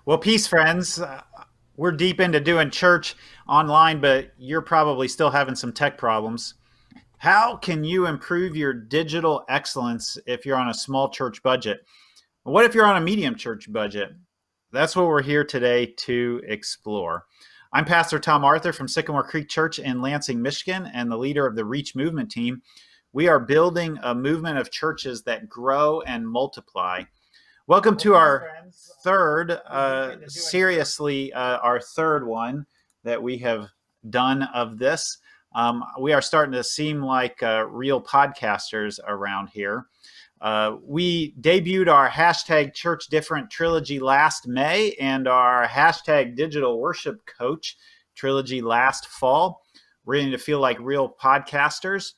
Well, peace, friends. We're deep into doing church online, but you're probably still having some tech problems. How can you improve your digital excellence if you're on a small church budget? What if you're on a medium church budget? That's what we're here today to explore. I'm Pastor Tom Arthur from Sycamore Creek Church in Lansing, Michigan, and the leader of the Reach Movement team. We are building a movement of churches that grow and multiply. Welcome to our third, our third one that we have done of this. We are starting to seem like real podcasters around here. We debuted our hashtag Church Different trilogy last May and our hashtag Digital Worship Coach trilogy last fall. We're going to feel like real podcasters.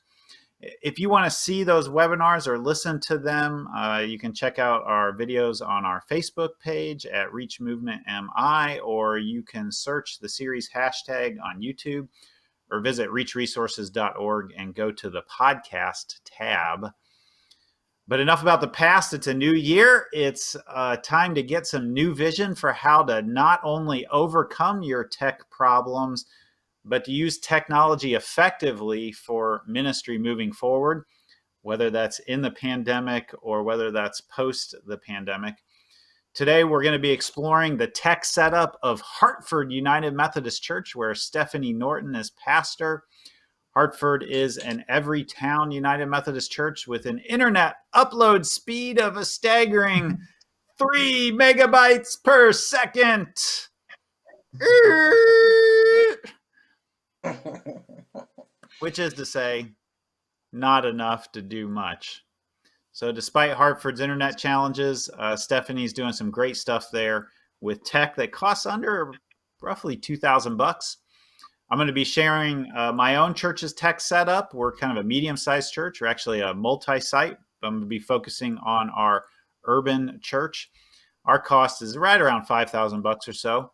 If you want to see those webinars or listen to them, you can check out our videos on our Facebook page at Reach Movement MI, or you can search the series hashtag on YouTube or visit reachresources.org and go to the podcast tab. But enough about the past. It's a new year. It's time to get some new vision for how to not only overcome your tech problems, but to use technology effectively for ministry moving forward, whether that's in the pandemic or whether that's post the pandemic. Today, we're going to be exploring the tech setup of Hartford United Methodist Church, where Stephanie Norton is pastor. Hartford is an every town United Methodist Church with an internet upload speed of a staggering 3 megabytes per second. Which is to say, not enough to do much. So despite Hartford's internet challenges, Stephanie's doing some great stuff there with tech that costs under roughly $2,000. I'm going to be sharing my own church's tech setup. We're kind of a medium-sized church. We're actually a multi-site. I'm going to be focusing on our urban church. Our cost is right around $5,000 or so.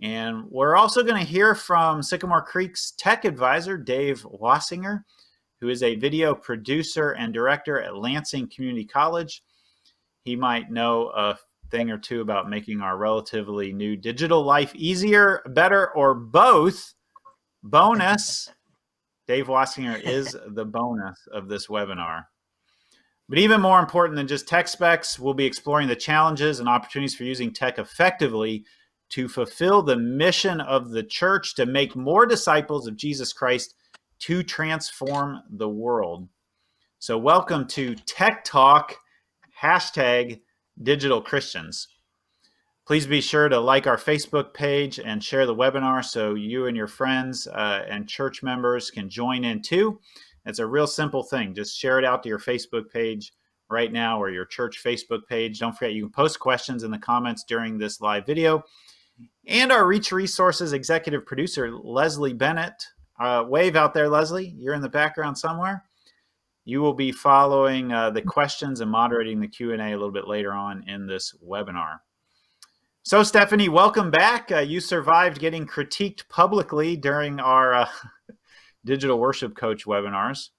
And we're also going to hear from Sycamore Creek's tech advisor, Dave Wasinger, who is a video producer and director at Lansing Community College. He might know a thing or two about making our relatively new digital life easier, better, or both. Bonus, Dave Wasinger is the bonus of this webinar. But even more important than just tech specs, we'll be exploring the challenges and opportunities for using tech effectively to fulfill the mission of the church to make more disciples of Jesus Christ to transform the world. So welcome to Tech Talk, hashtag Digital Christians. Please be sure to like our Facebook page and share the webinar so you and your friends and church members can join in too. It's a real simple thing. Just share it out to your Facebook page right now or your church Facebook page. Don't forget, you can post questions in the comments during this live video. And our Reach Resources executive producer, Leslie Bennett. Wave out there, Leslie. You're in the background somewhere. You will be following the questions and moderating the Q&A a little bit later on in this webinar. So, Stephanie, welcome back. You survived getting critiqued publicly during our Digital Worship Coach webinars.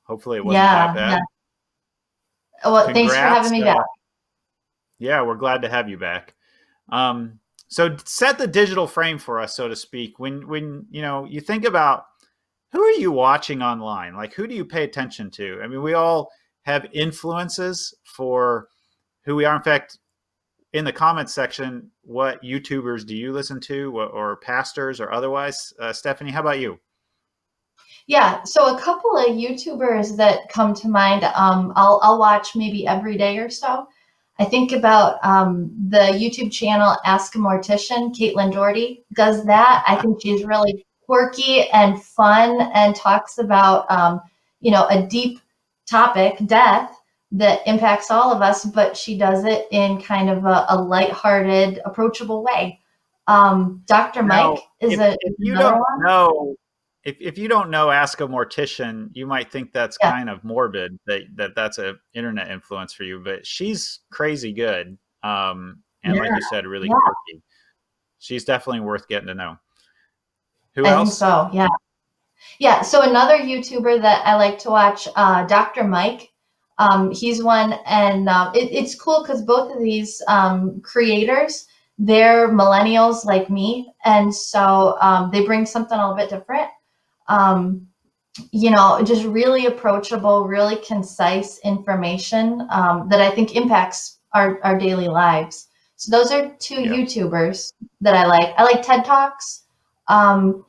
Hopefully it wasn't that bad. Yeah. Well, Congrats. Thanks for having me back. Yeah, we're glad to have you back. So set the digital frame for us, so to speak. When you think about who are you watching online? Like, who do you pay attention to? I mean, we all have influences for who we are. In fact, in the comments section, what YouTubers do you listen to, or pastors or otherwise? Stephanie, how about you? Yeah, so a couple of YouTubers that come to mind, I'll watch maybe every day or so. I think about the YouTube channel Ask a Mortician. Caitlin Doherty does that. I think she's really quirky and fun and talks about, a deep topic, death, that impacts all of us, but she does it in kind of a lighthearted, approachable way. Dr. Mike is another one. If you don't know Ask a Mortician, you might think that's kind of morbid that's an internet influence for you, but she's crazy good. And like you said, really quirky. She's definitely worth getting to know. Who else? I think so, yeah. Yeah, so another YouTuber that I like to watch, Dr. Mike. He's one, and it's cool because both of these creators they're millennials like me, and so they bring something a little bit different. Um, just really approachable, really concise information that I think impacts our daily lives. So those are two Yeah. YouTubers that I like. I like TED Talks. Um,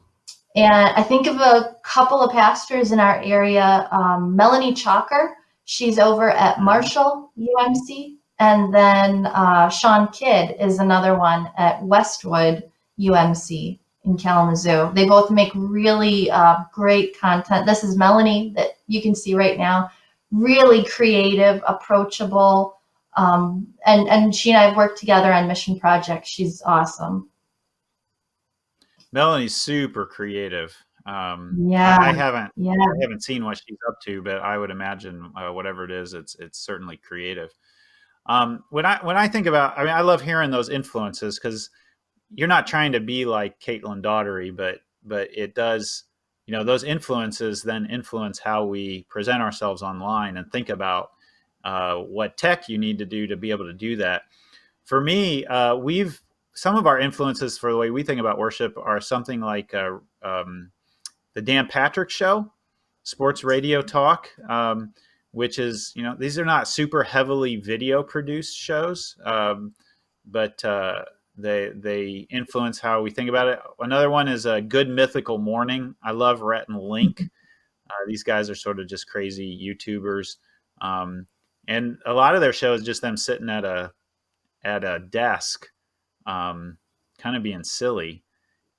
and I think of a couple of pastors in our area. Melanie Chalker, she's over at Mhm. Marshall UMC. And then Sean Kidd is another one at Westwood UMC in Kalamazoo. They both make really great content. This is Melanie that you can see right now. Really creative, approachable. And she and I have worked together on mission projects. She's awesome. Melanie's super creative. Yeah, I yeah. haven't seen what she's up to, but I would imagine whatever it is, it's certainly creative. When I think about, I mean, I love hearing those influences because you're not trying to be like Caitlin Daughtery, but it does, those influences then influence how we present ourselves online and think about what tech you need to do to be able to do that. For me, we've some of our influences for the way we think about worship are something like the Dan Patrick Show, sports radio talk, which is, these are not super heavily video produced shows, but they influence how we think about it. Another one is a Good Mythical Morning. I love Rhett and Link. These guys are sort of just crazy YouTubers, and a lot of their shows just them sitting at a desk, kind of being silly.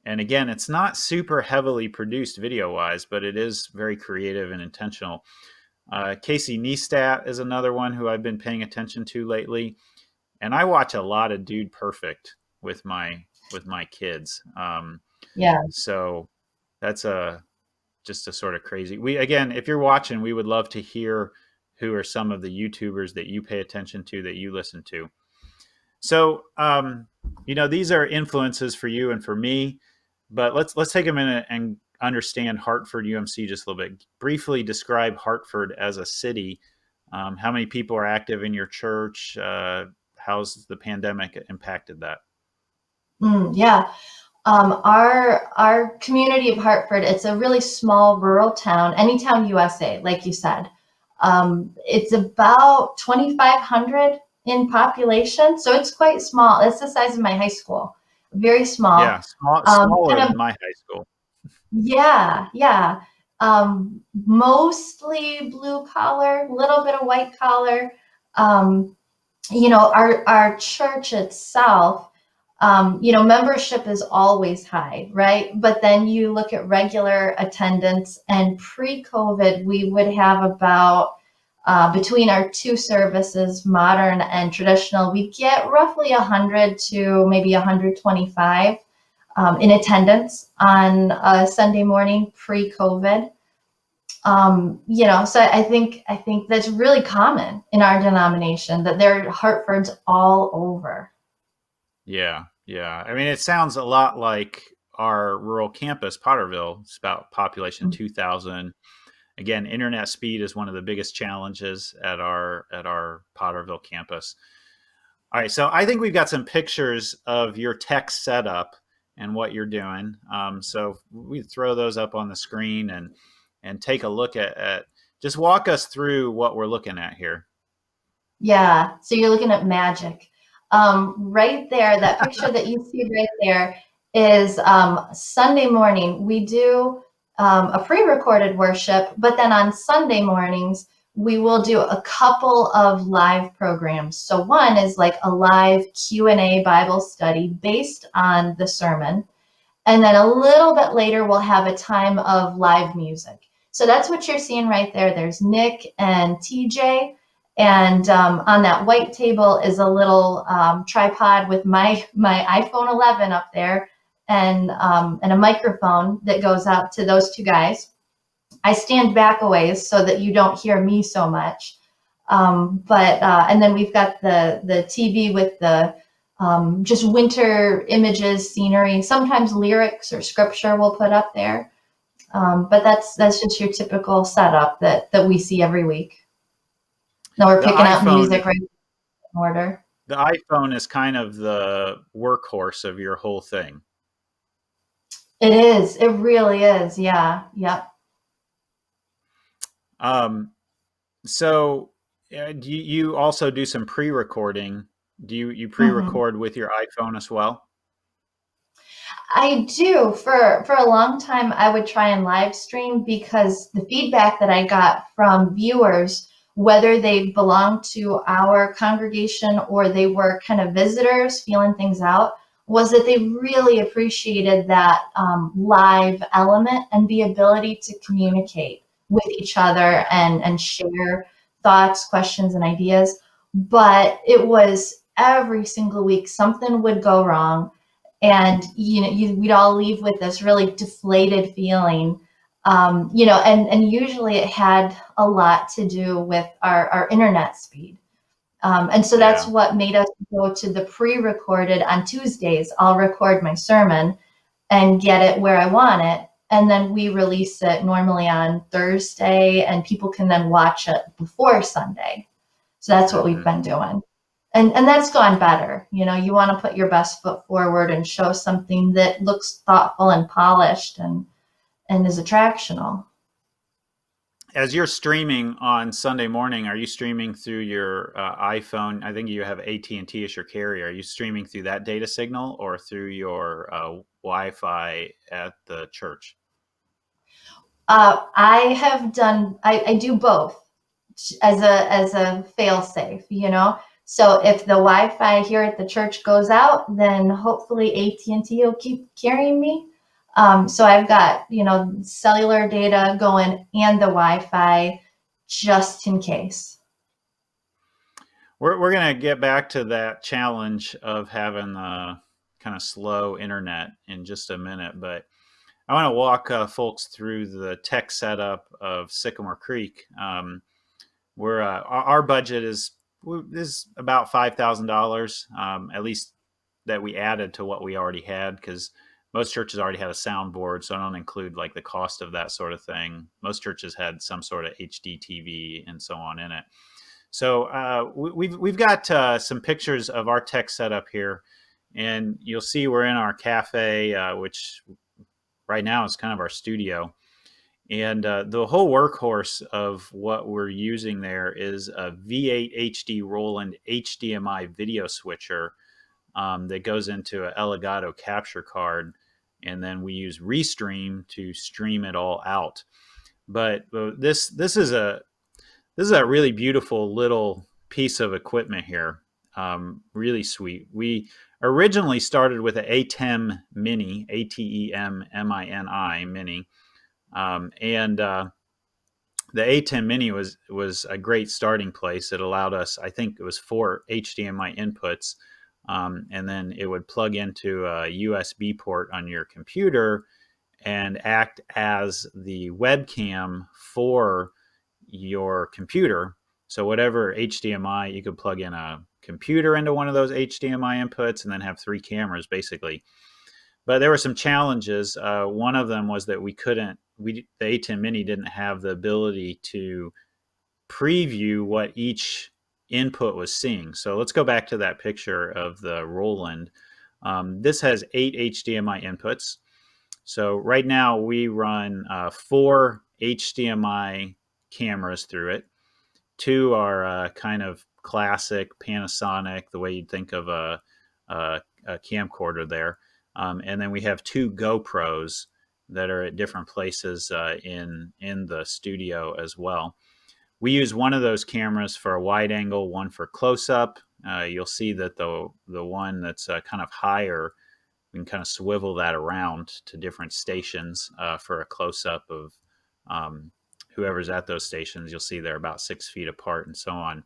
And again, it's not super heavily produced video wise, but it is very creative and intentional. Casey Neistat is another one who I've been paying attention to lately, and I watch a lot of Dude Perfect with my kids. Yeah. So that's just a sort of crazy. We again, if you're watching, we would love to hear who are some of the YouTubers that you pay attention to, that you listen to. So, these are influences for you and for me, but let's take a minute and understand Hartford UMC just a little bit. Briefly describe Hartford as a city. How many people are active in your church? How's the pandemic impacted that? Yeah. Our community of Hartford, it's a really small rural town, Anytown, USA, like you said. It's about 2,500 in population, so it's quite small. It's the size of my high school, very small. Yeah, smaller Kind of, than my high school. yeah, yeah. Mostly blue collar, little bit of white collar. Um, our church itself, membership is always high, right? But then you look at regular attendance, and pre-COVID, we would have about, between our two services, modern and traditional, we get roughly 100 to maybe 125 in attendance on a Sunday morning pre-COVID. So I think that's really common in our denomination, that there are Hartfords all over. Yeah, yeah. I mean, it sounds a lot like our rural campus, Potterville. It's about population 2,000. Again, internet speed is one of the biggest challenges at our Potterville campus. All right, so I think we've got some pictures of your tech setup and what you're doing. So we throw those up on the screen and take a look at just walk us through what we're looking at here. Yeah, so you're looking at magic. Right there, that picture that you see right there is Sunday morning. We do a pre-recorded worship, but then on Sunday mornings, we will do a couple of live programs. So one is like a live Q&A Bible study based on the sermon. And then a little bit later, we'll have a time of live music. So that's what you're seeing right there. There's Nick and TJ. And on that white table is a little tripod with my iPhone 11 up there, and a microphone that goes out to those two guys. I stand back a ways so that you don't hear me so much. And then we've got the TV with the just winter images, scenery, sometimes lyrics or scripture we'll put up there. But that's just your typical setup that we see every week. Now we're The picking out iPhone music right in order. The iPhone is kind of the workhorse of your whole thing. It is. It really is. Yeah. Yep. Um, so do you also do some pre-recording? Do you Mhm. pre-record with your iPhone as well? I do. For a long time, I would try and live stream because the feedback that I got from viewers, whether they belonged to our congregation or they were kind of visitors feeling things out, was that they really appreciated that live element and the ability to communicate with each other and share thoughts, questions, and ideas. But it was every single week something would go wrong, and we'd all leave with this really deflated feeling. And usually it had a lot to do with our internet speed. And so that's Yeah. what made us go to the pre-recorded. On Tuesdays I'll record my sermon and get it where I want it, and then we release it normally on Thursday, and people can then watch it before Sunday. So that's what we've Hmm. been doing. And that's gone better. You want to put your best foot forward and show something that looks thoughtful and polished and is attractional. As you're streaming on Sunday morning, are you streaming through your iPhone? I think you have AT&T as your carrier. Are you streaming through that data signal or through your Wi-Fi at the church? I do both as a fail safe, So if the Wi-Fi here at the church goes out, then hopefully AT&T will keep carrying me. So I've got cellular data going and the Wi-Fi just in case. We're going to get back to that challenge of having the kind of slow internet in just a minute, but I want to walk folks through the tech setup of Sycamore Creek. We're our budget is about $5,000, at least that we added to what we already had, because most churches already had a soundboard, so I don't include like the cost of that sort of thing. Most churches had some sort of HD TV and so on in it. So we've got some pictures of our tech setup here, and you'll see we're in our cafe, which right now is kind of our studio. And the whole workhorse of what we're using there is a V8 HD Roland HDMI video switcher that goes into an Elgato capture card, and then we use Restream to stream it all out. But this is a really beautiful little piece of equipment here. Really sweet. We originally started with an ATEM Mini, ATEM Mini, and the A10 Mini was a great starting place. It allowed us, I think it was 4 HDMI inputs, and then it would plug into a USB port on your computer and act as the webcam for your computer. So whatever HDMI, you could plug in a computer into one of those HDMI inputs and then have 3 cameras basically. But there were some challenges. One of them was that the A10 Mini didn't have the ability to preview what each input was seeing. So let's go back to that picture of the Roland. This has 8 HDMI inputs. So right now we run 4 HDMI cameras through it. 2 are kind of classic Panasonic, the way you'd think of a camcorder there. And then we have 2 GoPros that are at different places in the studio as well. We use one of those cameras for a wide angle, one for close up. You'll see that the one that's kind of higher, we can kind of swivel that around to different stations for a close up of whoever's at those stations. You'll see they're about 6 feet apart and so on.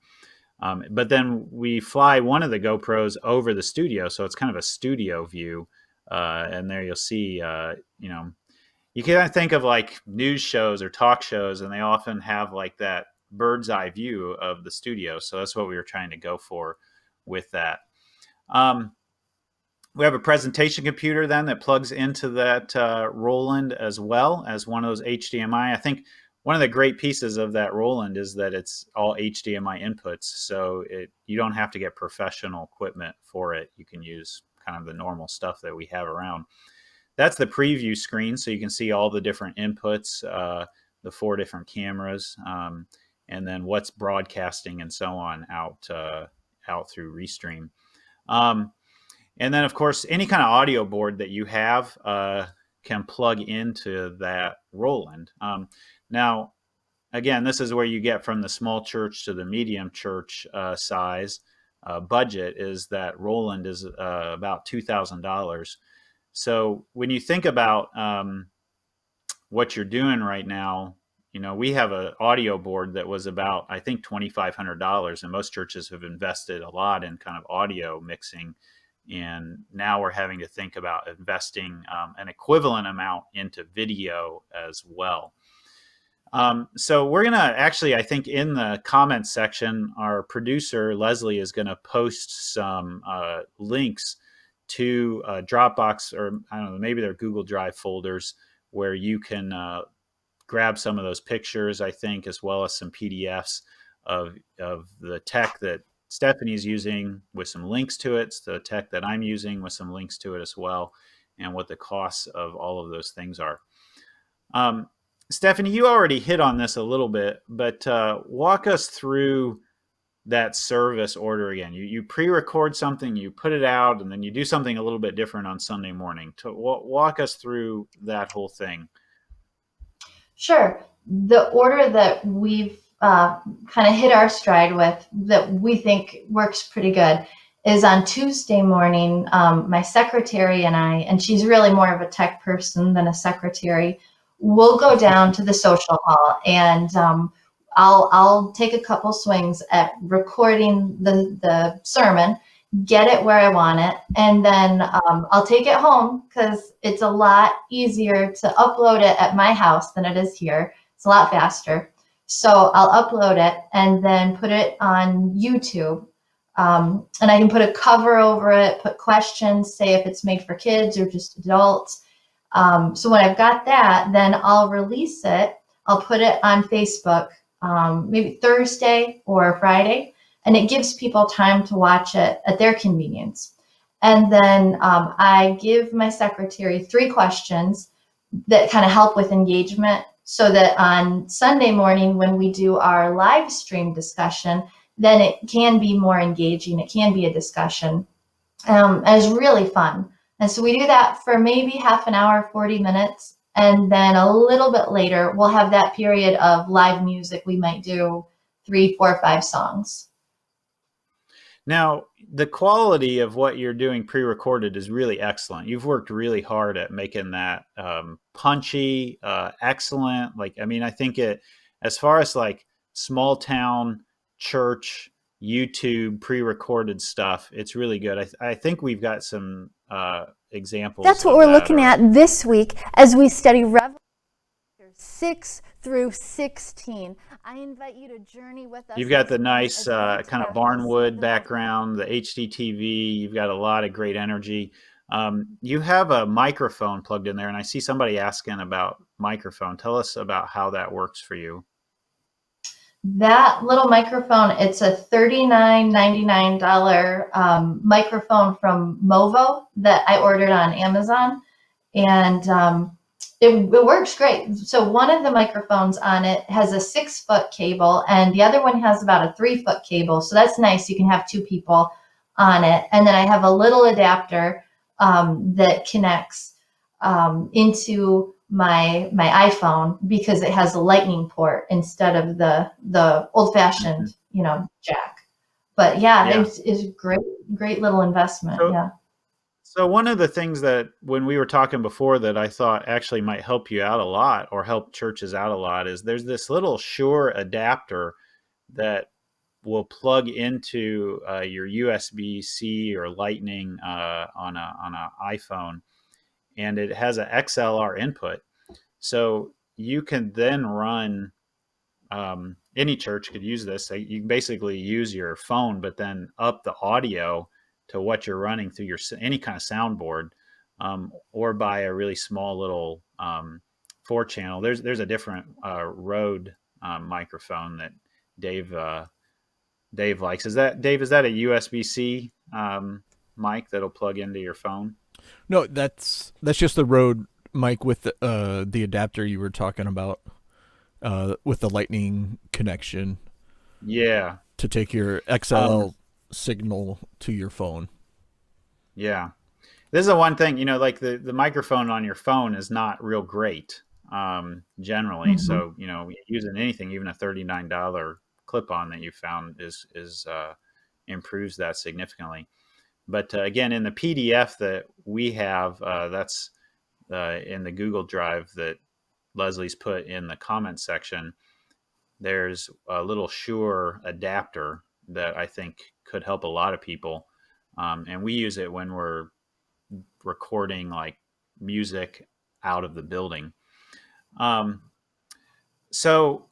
But then we fly one of the GoPros over the studio, so it's kind of a studio view. And there you'll see, you can think of like news shows or talk shows, and they often have like that bird's eye view of the studio. So that's what we were trying to go for with that. Um, we have a presentation computer then that plugs into that Roland as well as one of those HDMI. I think one of the great pieces of that Roland is that it's all HDMI inputs, so you don't have to get professional equipment for it. You can use kind of the normal stuff that we have around. That's the preview screen, so you can see all the different inputs, the 4 different cameras, and then what's broadcasting and so on out through Restream. And then, of course, any kind of audio board that you have can plug into that Roland. Now, again, this is where you get from the small church to the medium church size budget, is that Roland is about $2,000. So when you think about what you're doing right now, we have an audio board that was about, I think, $2,500, and most churches have invested a lot in kind of audio mixing. And now we're having to think about investing an equivalent amount into video as well. So we're going to actually, I think in the comments section, our producer, Leslie, is going to post some links to Dropbox, or I don't know, maybe they're Google Drive folders, where you can grab some of those pictures, I think, as well as some PDFs of the tech that Stephanie's using with some links to it, the tech that I'm using with some links to it as well, and what the costs of all of those things are. Stephanie, you already hit on this a little bit, but walk us through that service order again. You pre-record something, you put it out, and then you do something a little bit different on Sunday morning. Walk us through that whole thing. Sure. The order that we've kind of hit our stride with, that we think works pretty good, is on Tuesday morning, my secretary and I, and she's really more of a tech person than a secretary, we'll go down to the social hall, and I'll take a couple swings at recording the sermon, get it where I want it, and then I'll take it home, because it's a lot easier to upload it at my house than it is here. It's a lot faster. So I'll upload it and then put it on YouTube. And I can put a cover over it, put questions, say if it's made for kids or just adults. So when I've got that, then I'll release it. I'll put it on Facebook, maybe Thursday or Friday, and it gives people time to watch it at their convenience. And then I give my secretary 3 questions that kind of help with engagement, so that on Sunday morning when we do our live stream discussion, then it can be more engaging. It can be a discussion. And it's really fun. And so we do that for maybe half an hour, 40 minutes. And then a little bit later, we'll have that period of live music. We might do 3, 4, 5 songs. Now, the quality of what you're doing pre-recorded is really excellent. You've worked really hard at making that punchy, excellent. I think as far as like small town church YouTube pre-recorded stuff, it's really good. I think we've got some examples. That's what we're looking at this week as we study Revelation 6 through 16. I invite you to journey with us. You've got the nice kind of barnwood background, the HDTV. You've got a lot of great energy. You have a microphone plugged in there, and I see somebody asking about microphone. Tell us about how that works for you. That little microphone, it's a $39.99 microphone from Movo that I ordered on Amazon, and it works great. So one of the microphones on it has a 6-foot cable, and the other one has about a 3-foot cable. So that's nice. You can have 2 people on it. And then I have a little adapter that connects into my iPhone, because it has a lightning port instead of the old-fashioned, jack. But yeah. It's a great little investment. So one of the things that when we were talking before that I thought actually might help you out a lot, or help churches out a lot, is there's this little Shure adapter that will plug into your USB-C or Lightning on an iPhone, and it has an XLR input. So you can then run, any church could use this. You can basically use your phone, but then up the audio to what you're running through any kind of soundboard, or buy a really small little 4-channel. There's a different Rode microphone that Dave Dave likes. Is that Dave? Is that a USB-C mic that'll plug into your phone? No, that's just the Rode mic with the adapter you were talking about, with the lightning connection Yeah. to take your XLR signal to your phone. Yeah. This is the one thing, like the microphone on your phone is not real great generally. Mhm. So, using anything, even a $39 clip-on that you found is improves that significantly. But again, in the PDF that we have, that's in the Google Drive that Leslie's put in the comments section, there's a little Shure adapter that I think could help a lot of people. And we use it when we're recording like music out of the building. So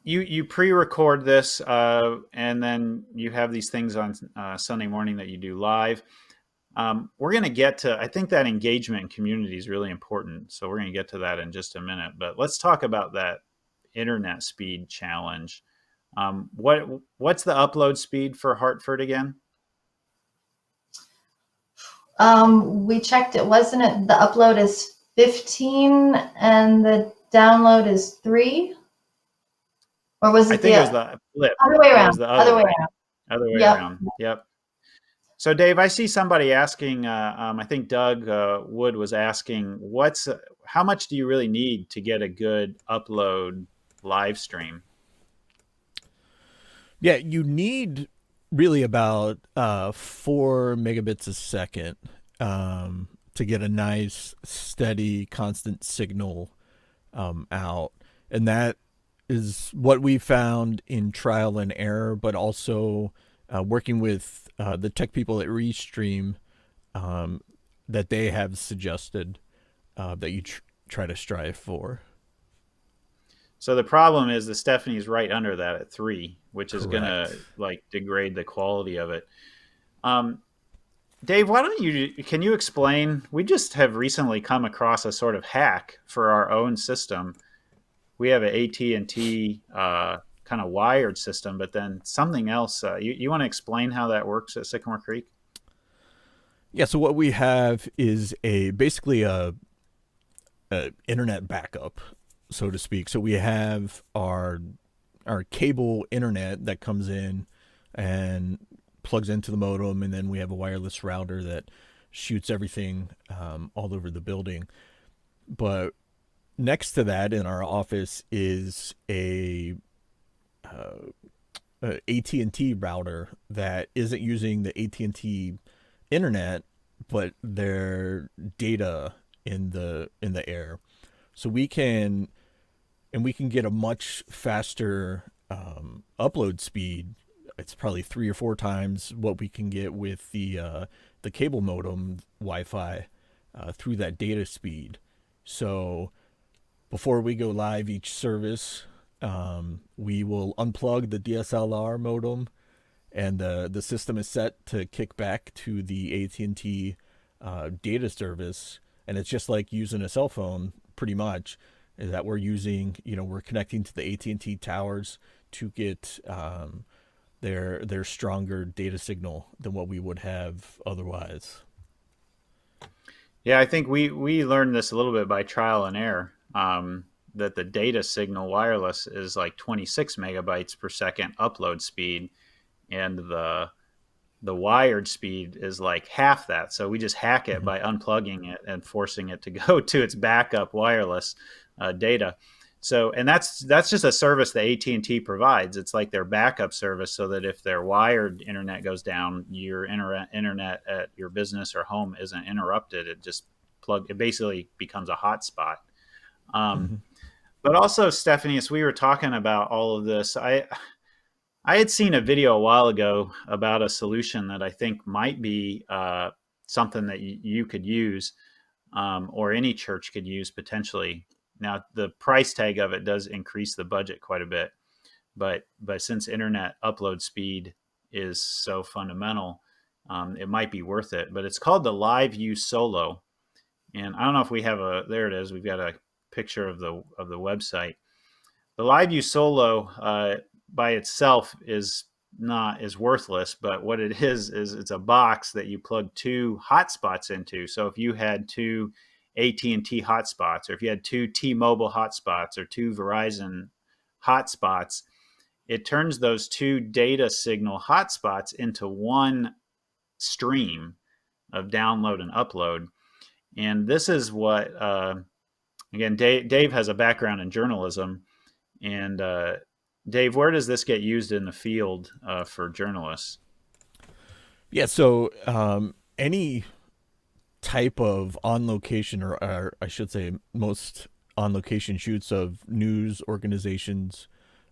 you pre-record this, and then you have these things on Sunday morning that you do live. We're going to get to, I think that engagement in community is really important. So we're going to get to that in just a minute. But let's talk about that internet speed challenge. What's the upload speed for Hartford again? We checked it. Wasn't it the upload is 15 and the download is 3? Or was I it think the it was the flip. other way It around? was the Other way way. around. Other way Yep. around. Yep. So Dave, I see somebody asking. I think Doug Wood was asking, how much do you really need to get a good upload live stream? Yeah, you need really about 4 megabits a second to get a nice, steady, constant signal out. And that is what we found in trial and error, but also working with the tech people at Restream, that they have suggested that you try to strive for. So the problem is that Stephanie's right under that at 3, which is going Correct. to like degrade the quality of it. Dave, can you explain? We just have recently come across a sort of hack for our own system. We have an AT&T kind of wired system, but then something else. You want to explain how that works at Sycamore Creek? Yeah, so what we have is basically a internet backup, so to speak. So we have our cable internet that comes in and plugs into the modem, and then we have a wireless router that shoots everything all over the building. But next to that, in our office, is a AT&T router that isn't using the AT&T internet, but their data in the air. So we can get a much faster upload speed. It's probably 3 or 4 times what we can get with the cable modem Wi-Fi through that data speed. So before we go live each service, we will unplug the DSLR modem, and the system is set to kick back to the AT&T data service. And it's just like using a cell phone, pretty much, is that we're connecting to the AT&T towers to get their stronger data signal than what we would have otherwise. Yeah, I think we learned this a little bit by trial and error. That the data signal wireless is like 26 megabytes per second upload speed, and the wired speed is like half that. So we just hack it by unplugging it and forcing it to go to its backup wireless data. So, and that's just a service that AT&T provides. It's like their backup service, so that if their wired internet goes down, your internet at your business or home isn't interrupted. It basically becomes a hotspot. But also, Stephanie, as we were talking about all of this, I had seen a video a while ago about a solution that I think might be something that you could use, or any church could use potentially. Now, the price tag of it does increase the budget quite a bit, but since internet upload speed is so fundamental, it might be worth it. But it's called the Live View Solo, and I don't know if we have there it is. We've got a picture of the website. The Live View Solo by itself is worthless, but what it is it's a box that you plug two hotspots into. So if you had two AT&T hotspots, or if you had two T-Mobile hotspots, or two Verizon hotspots, it turns those two data signal hotspots into one stream of download and upload. And this is what, again, Dave has a background in journalism. And Dave, where does this get used in the field for journalists? Yeah, so any type of on-location, or I should say most on-location shoots of news organizations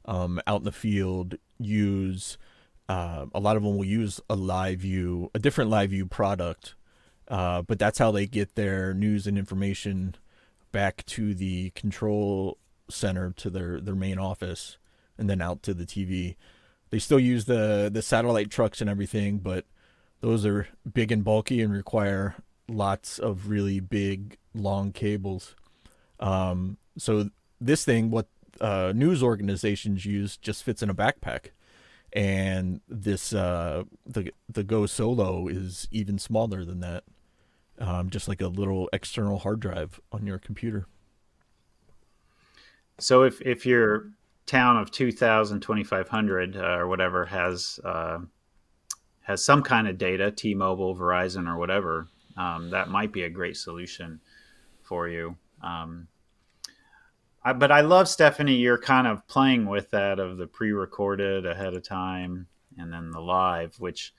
out in the field use, a lot of them will use a different Live View product, but that's how they get their news and information back to the control center, to their main office, and then out to the TV. They still use the satellite trucks and everything, but those are big and bulky and require lots of really big, long cables. So this thing, what news organizations use, just fits in a backpack. And this the Go Solo is even smaller than that, just like a little external hard drive on your computer. So if your town of 2,000, 2,500 or whatever has some kind of data, T-Mobile, Verizon, or whatever, that might be a great solution for you. But I love, Stephanie, you're kind of playing with that of the pre-recorded ahead of time and then the live, which,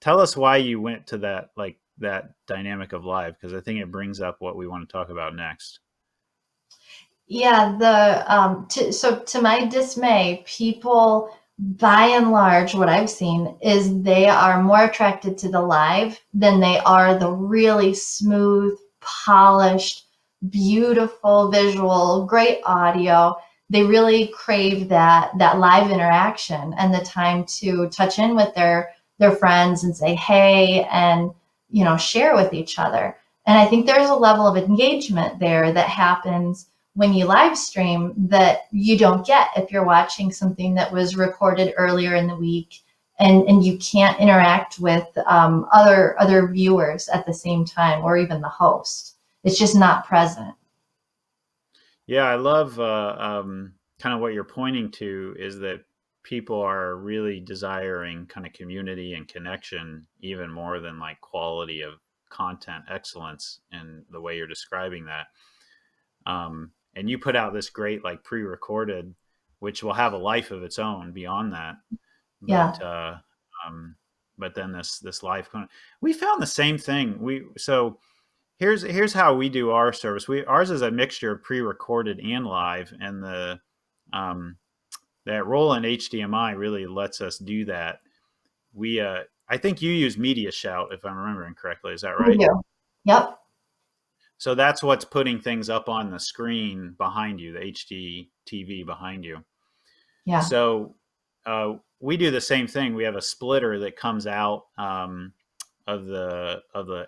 tell us why you went to that, like that dynamic of live, because I think it brings up what we want to talk about next. Yeah, so to my dismay, people, by and large, what I've seen is they are more attracted to the live than they are the really smooth, polished, beautiful visual, great audio. They really crave that live interaction and the time to touch in with their friends and say hey, and share with each other. And I think there's a level of engagement there that happens when you live stream that you don't get if you're watching something that was recorded earlier in the week, and you can't interact with other viewers at the same time, or even the host. It's just not present. Yeah, I love kind of what you're pointing to is that people are really desiring kind of community and connection even more than like quality of content excellence in the way you're describing that. And you put out this great like pre-recorded, which will have a life of its own beyond that. Yeah. But then this live component, we found the same thing. So here's how we do our service. Ours is a mixture of pre-recorded and live, and that roll-in HDMI really lets us do that. I think you use Media Shout, if I'm remembering correctly. Is that right? We do. Yep. So that's what's putting things up on the screen behind you, the HD TV behind you. Yeah. So we do the same thing. We have a splitter that comes out of the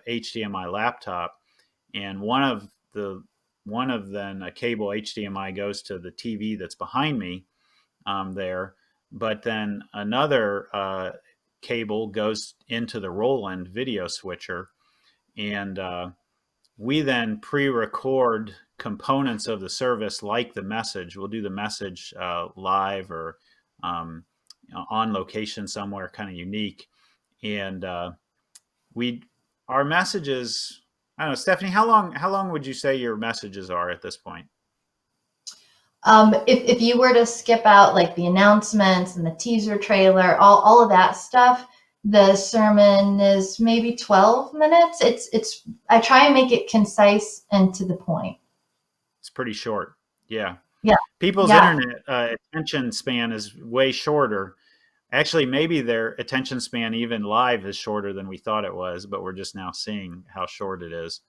HDMI laptop, and one of then a cable HDMI goes to the TV that's behind me there, but then another cable goes into the roll-in video switcher, and we then pre-record components of the service, like the message. We'll do the message live or on location somewhere, kind of unique. And our messages, I don't know, Stephanie, how long would you say your messages are at this point? If you were to skip out like the announcements and the teaser trailer, all of that stuff, the sermon is maybe 12 minutes. I try and make it concise and to the point. It's pretty short. Yeah. Yeah. People's internet attention span is way shorter. Actually, maybe their attention span even live is shorter than we thought it was, but we're just now seeing how short it is.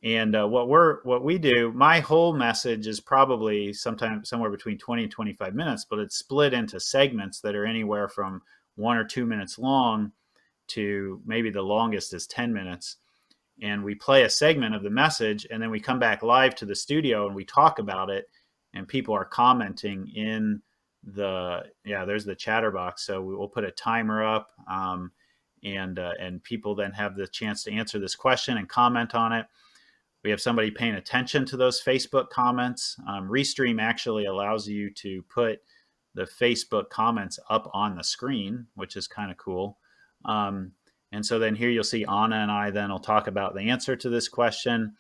And what we do, my whole message is probably somewhere between 20 and 25 minutes, but it's split into segments that are anywhere from 1 or 2 minutes long to maybe the longest is 10 minutes. and we play a segment of the message, and then we come back live to the studio and we talk about it, and people are commenting in there's the chatterbox. So we'll put a timer up, and people then have the chance to answer this question and comment on it. We have somebody paying attention to those Facebook comments. Restream actually allows you to put the Facebook comments up on the screen, which is kind of cool. And so then here you'll see Anna and I then will talk about the answer to this question.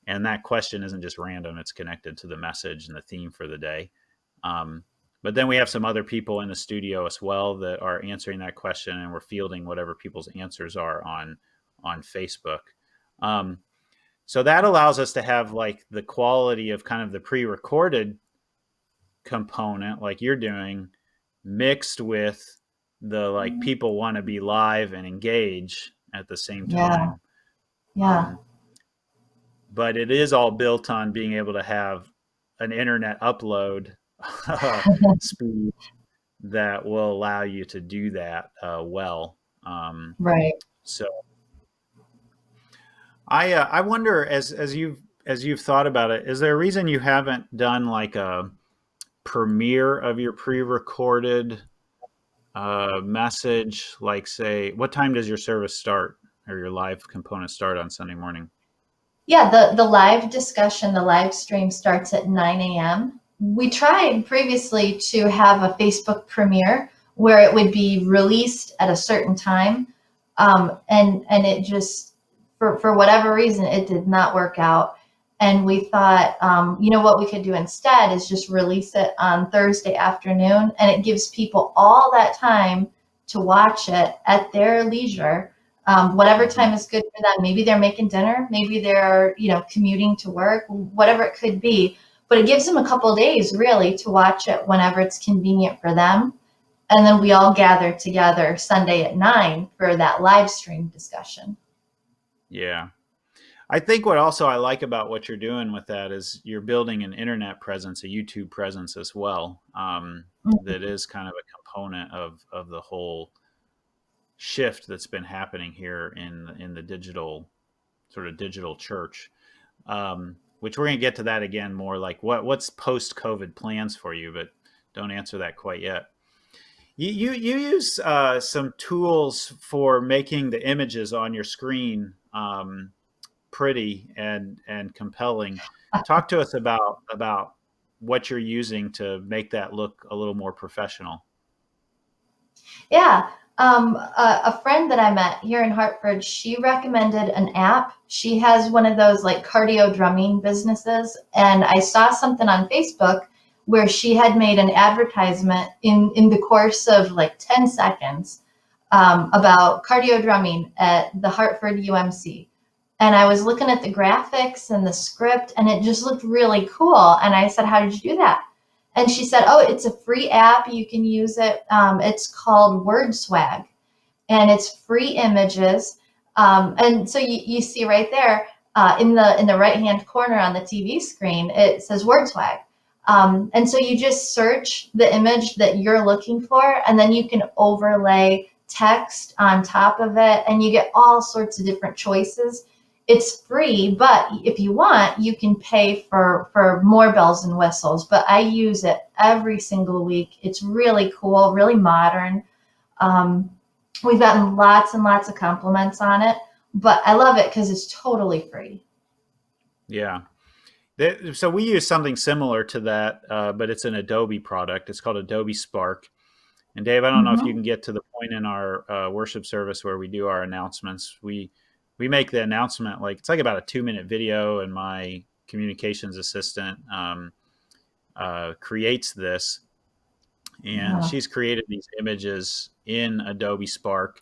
And that question isn't just random. It's connected to the message and the theme for the day. But then we have some other people in the studio as well that are answering that question, and we're fielding whatever people's answers are on Facebook. So that allows us to have like the quality of kind of the pre-recorded component like you're doing mixed with the like people want to be live and engage at the same time. Yeah. But it is all built on being able to have an internet upload speed that will allow you to do that well. Right. So I wonder, as you've thought about it, is there a reason you haven't done like a premiere of your pre-recorded message? Like, say, what time does your service start or your live component start on Sunday morning? Yeah, the live discussion, the live stream starts at 9 a.m. We tried previously to have a Facebook premiere where it would be released at a certain time. And it just, for whatever reason, it did not work out. And we thought, what we could do instead is just release it on Thursday afternoon, and it gives people all that time to watch it at their leisure. Whatever time is good for them. Maybe they're making dinner, maybe they're, commuting to work, whatever it could be. But it gives them a couple of days really to watch it whenever it's convenient for them. And then we all gather together Sunday at 9 for that live stream discussion. Yeah. I think what also I like about what you're doing with that is you're building an internet presence, a YouTube presence as well. That is kind of a component of the whole shift that's been happening here in the digital church, which we're going to get to that again more like what's post-COVID plans for you, but don't answer that quite yet. You use some tools for making the images on your screen pretty and compelling. Talk to us about what you're using to make that look a little more professional. Yeah. A friend that I met here in Hartford, she recommended an app. She has one of those like cardio drumming businesses. And I saw something on Facebook where she had made an advertisement in the course of like 10 seconds about cardio drumming at the Hartford UMC. And I was looking at the graphics and the script, and it just looked really cool. And I said, "How did you do that?" And she said, "Oh, it's a free app. You can use it. It's called WordSwag, and it's free images." And so you see right there in the right-hand corner on the TV screen, it says WordSwag. And so you just search the image that you're looking for, and then you can overlay text on top of it, and you get all sorts of different choices. It's free, but if you want, you can pay for more bells and whistles. But I use it every single week. It's really cool, really modern. We've gotten lots and lots of compliments on it, but I love it because it's totally free. Yeah. So we use something similar to that, but it's an Adobe product. It's called Adobe Spark. And Dave, I don't know if you can get to the point in our worship service where we do our announcements. We make the announcement it's like about a 2-minute video, and my communications assistant creates this, and she's created these images in Adobe Spark.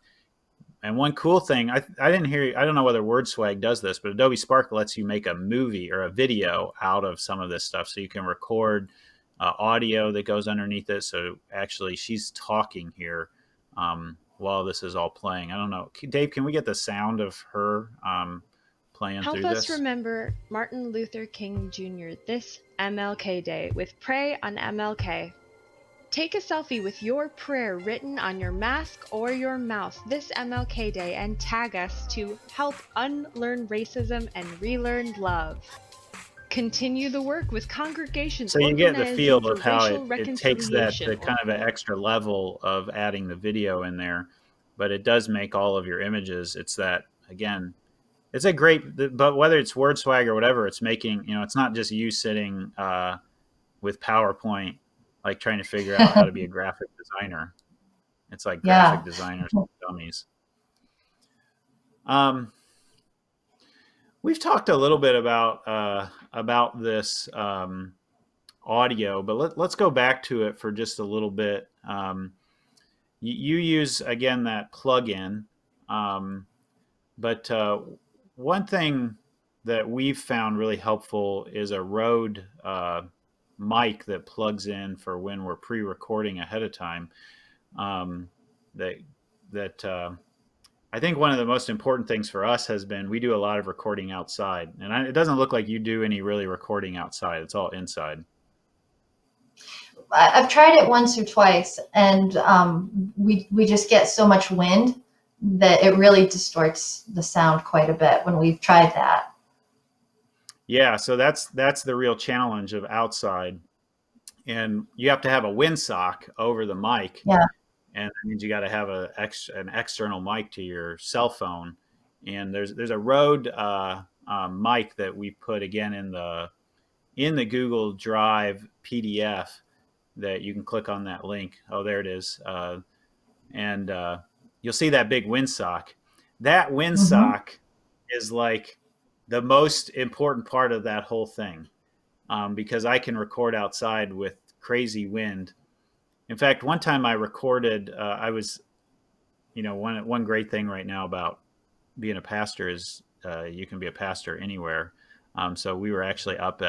And one cool thing, I don't know whether WordSwag does this, but Adobe Spark lets you make a movie or a video out of some of this stuff. So you can record audio that goes underneath it. So actually she's talking here while this is all playing. I don't know. Dave, can we get the sound of her playing through this? Help us remember Martin Luther King Jr. this MLK Day with Pray on MLK. Take a selfie with your prayer written on your mask or your mouth this MLK Day and tag us to help unlearn racism and relearn love. Continue the work with congregations So you get the feel organizing for of how racial it takes that reconciliation. to kind of an extra level of adding the video in there, but it does make all of your images. It's that, again, it's a great, but whether it's word swag or whatever, it's making, it's not just you sitting with PowerPoint, like trying to figure out how to be a graphic designer. It's like Yeah. graphic designers for dummies. We've talked a little bit about this audio, but let's go back to it for just a little bit. You use, again, that plugin, but one thing that we've found really helpful is a Rode mic that plugs in for when we're pre-recording ahead of time. I think one of the most important things for us has been we do a lot of recording outside, and it doesn't look like you do any really recording outside. It's all inside. I've tried it once or twice, and we just get so much wind that it really distorts the sound quite a bit when we've tried that. Yeah, so that's the real challenge of outside, and you have to have a windsock over the mic. Yeah. And that means you got to have an external mic to your cell phone. And there's a Rode mic that we put, again, in the Google Drive PDF that you can click on that link. Oh, there it is. And you'll see that big windsock. That windsock is like the most important part of that whole thing, because I can record outside with crazy wind. In fact, one time I recorded, I was, one great thing right now about being a pastor is you can be a pastor anywhere. So we were actually up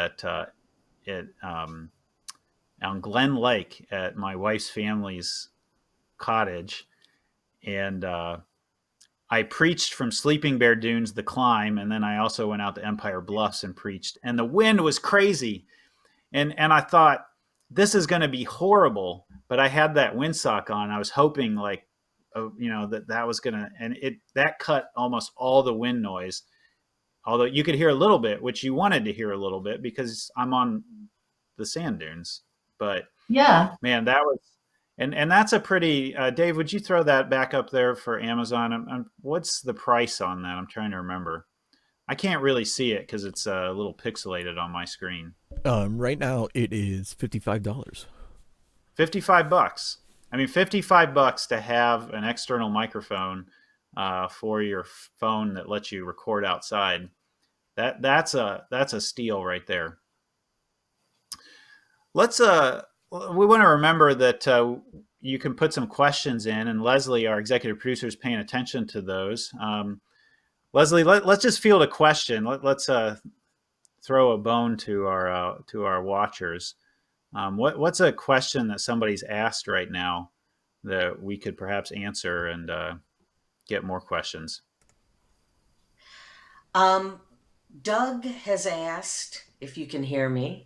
on Glen Lake at my wife's family's cottage. And I preached from Sleeping Bear Dunes, the climb. And then I also went out to Empire Bluffs and preached. And the wind was crazy. And I thought, this is going to be horrible. But I had that windsock on. I was hoping that was going to, and that cut almost all the wind noise. Although you could hear a little bit, which you wanted to hear a little bit because I'm on the sand dunes. But yeah, man, that was, and that's a pretty, Dave, would you throw that back up there for Amazon? What's the price on that? I'm trying to remember. I can't really see it because it's a little pixelated on my screen. Right now it is $55. $55. I mean, $55 to have an external microphone for your phone that lets you record outside. That's a steal right there. We want to remember that you can put some questions in, and Leslie, our executive producer, is paying attention to those. Leslie, let's just field a question. Let's throw a bone to our watchers. What's a question that somebody's asked right now that we could perhaps answer and get more questions? Doug has asked, if you can hear me,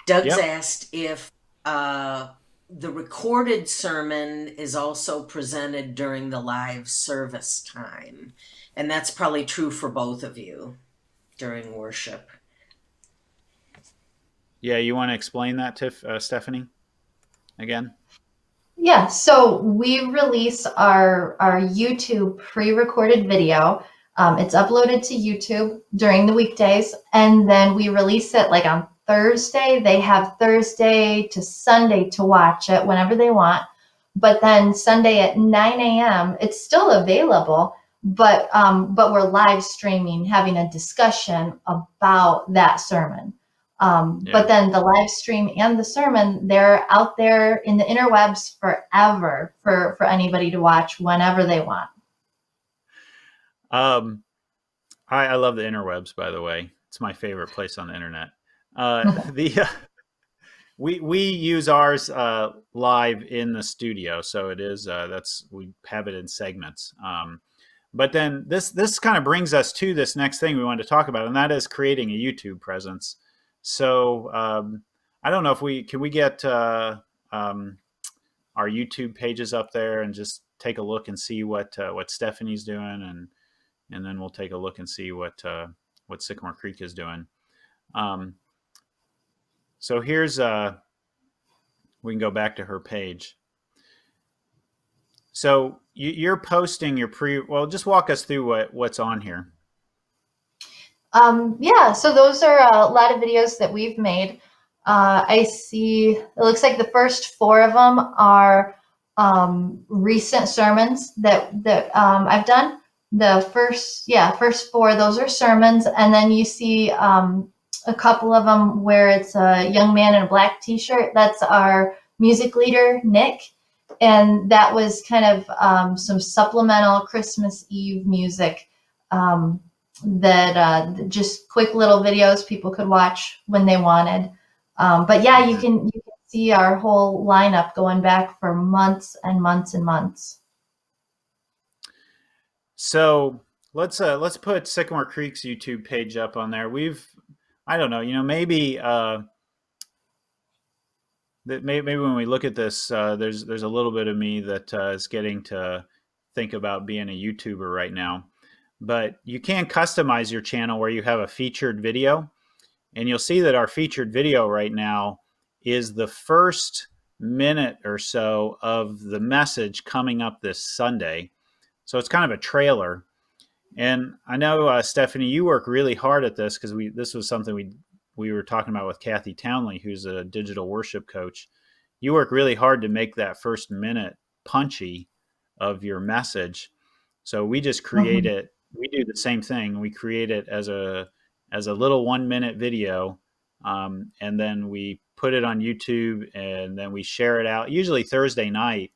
Doug's asked if the recorded sermon is also presented during the live service time. And that's probably true for both of you during worship. Yeah, you want to explain that to Stephanie again? Yeah, so we release our YouTube pre-recorded video. It's uploaded to YouTube during the weekdays, and then we release it like on Thursday. They have Thursday to Sunday to watch it whenever they want. But then Sunday at 9 a.m., it's still available, but we're live streaming, having a discussion about that sermon. But then the live stream and the sermon, they're out there in the interwebs forever for anybody to watch whenever they want. I love the interwebs, by the way. It's my favorite place on the internet. We use ours live in the studio, so it is we have it in segments. But then this kind of brings us to this next thing we wanted to talk about, and that is creating a YouTube presence. So I don't know if can we get our YouTube pages up there and just take a look and see what Stephanie's doing, and then we'll take a look and see what Sycamore Creek is doing. So here's we can go back to her page. So you're posting your well, just walk us through what's on here. Yeah, so those are a lot of videos that we've made. I see, it looks like the first 4 of them are recent sermons that I've done. The first 4, those are sermons. And then you see a couple of them where it's a young man in a black t-shirt. That's our music leader, Nick. And that was kind of some supplemental Christmas Eve music that just quick little videos people could watch when they wanted. But yeah, you can see our whole lineup going back for months and months and months. So let's put Sycamore Creek's YouTube page up on there. I don't know, maybe maybe when we look at this, there's a little bit of me that is getting to think about being a YouTuber right now. But you can customize your channel where you have a featured video, and you'll see that our featured video right now is the first minute or so of the message coming up this Sunday. So it's kind of a trailer. And I know, Stephanie, you work really hard at this because this was something we were talking about with Kathy Townley, who's a digital worship coach. You work really hard to make that first minute punchy of your message. So we just create it. We do the same thing. We create it as a little 1-minute video, and then we put it on YouTube, and then we share it out, usually Thursday night,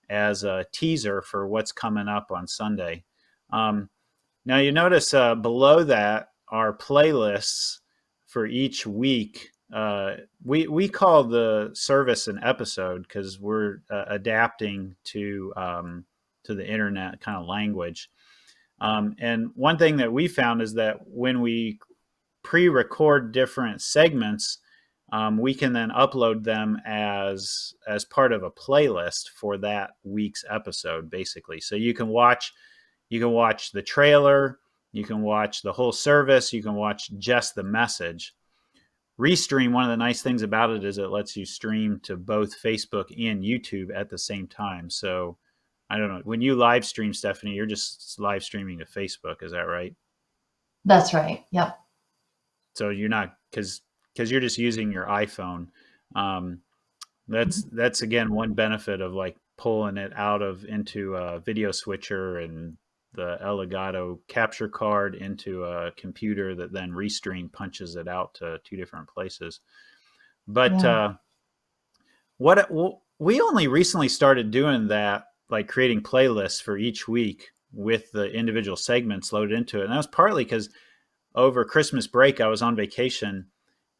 as a teaser for what's coming up on Sunday. Now you notice below that are playlists for each week. We call the service an episode because we're adapting to the internet kind of language. And one thing that we found is that when we pre-record different segments, we can then upload them as part of a playlist for that week's episode, basically. So you can watch the trailer, you can watch the whole service, you can watch just the message. Restream, one of the nice things about it is it lets you stream to both Facebook and YouTube at the same time. So I don't know, when you live stream, Stephanie, you're just live streaming to Facebook. Is that right? That's right. Yep. So you're not, because you're just using your iPhone. That's again, one benefit of like pulling it into a video switcher and the Elgato capture card into a computer that then Restream punches it out to 2 different places. But we only recently started doing that, like creating playlists for each week with the individual segments loaded into it. And that was partly because over Christmas break, I was on vacation,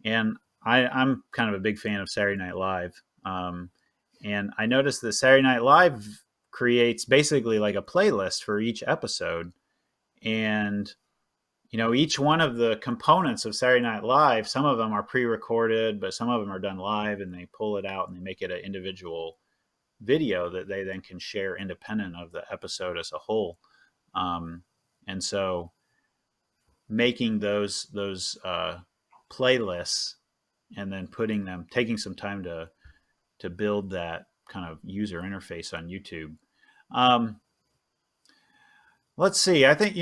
and I'm kind of a big fan of Saturday Night Live. And I noticed that Saturday Night Live creates basically like a playlist for each episode. And, each one of the components of Saturday Night Live, some of them are pre-recorded, but some of them are done live, and they pull it out and they make it an individual video that they then can share independent of the episode as a whole. And so making those playlists and then taking some time to build that kind of user interface on YouTube. Let's see. I think,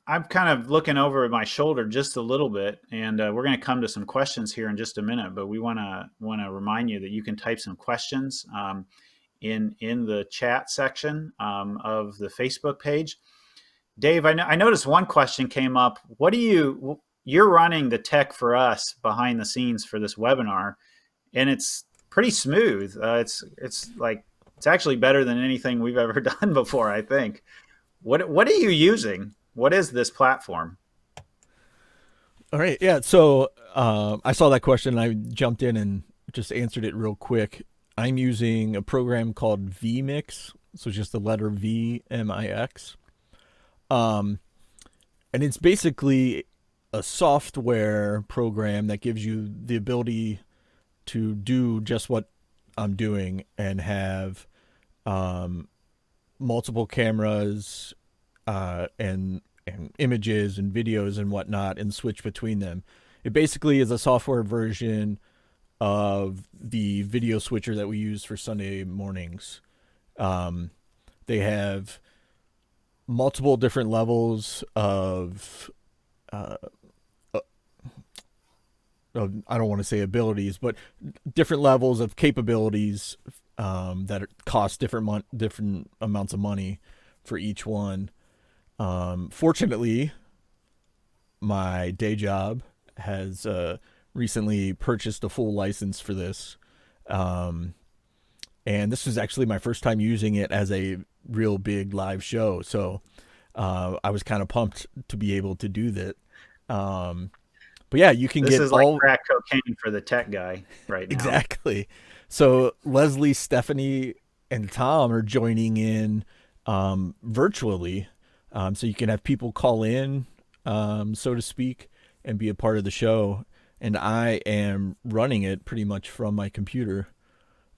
I'm kind of looking over my shoulder just a little bit, and we're going to come to some questions here in just a minute, but we want to remind you that you can type some questions in the chat section of the Facebook page. Dave, I noticed one question came up. You're running the tech for us behind the scenes for this webinar, and it's pretty smooth. It's actually better than anything we've ever done before, I think. What are you using? What is this platform? All right. Yeah. So I saw that question, and I jumped in and just answered it real quick. I'm using a program called vMix. So just the letter V, M-I-X. And it's basically a software program that gives you the ability to do just what I'm doing and have multiple cameras and images and videos and whatnot, and switch between them. It basically is a software version of the video switcher that we use for Sunday mornings. They have multiple different levels of I don't want to say abilities, but different levels of capabilities that cost different amounts of money for each one. Fortunately, my day job has recently purchased a full license for this. And this was actually my first time using it as a real big live show. So I was kind of pumped to be able to do that. But yeah, you can This get is like crack cocaine for the tech guy right now. Exactly. So Leslie, Stephanie, and Tom are joining in virtually. So you can have people call in, so to speak, and be a part of the show. And I am running it pretty much from my computer,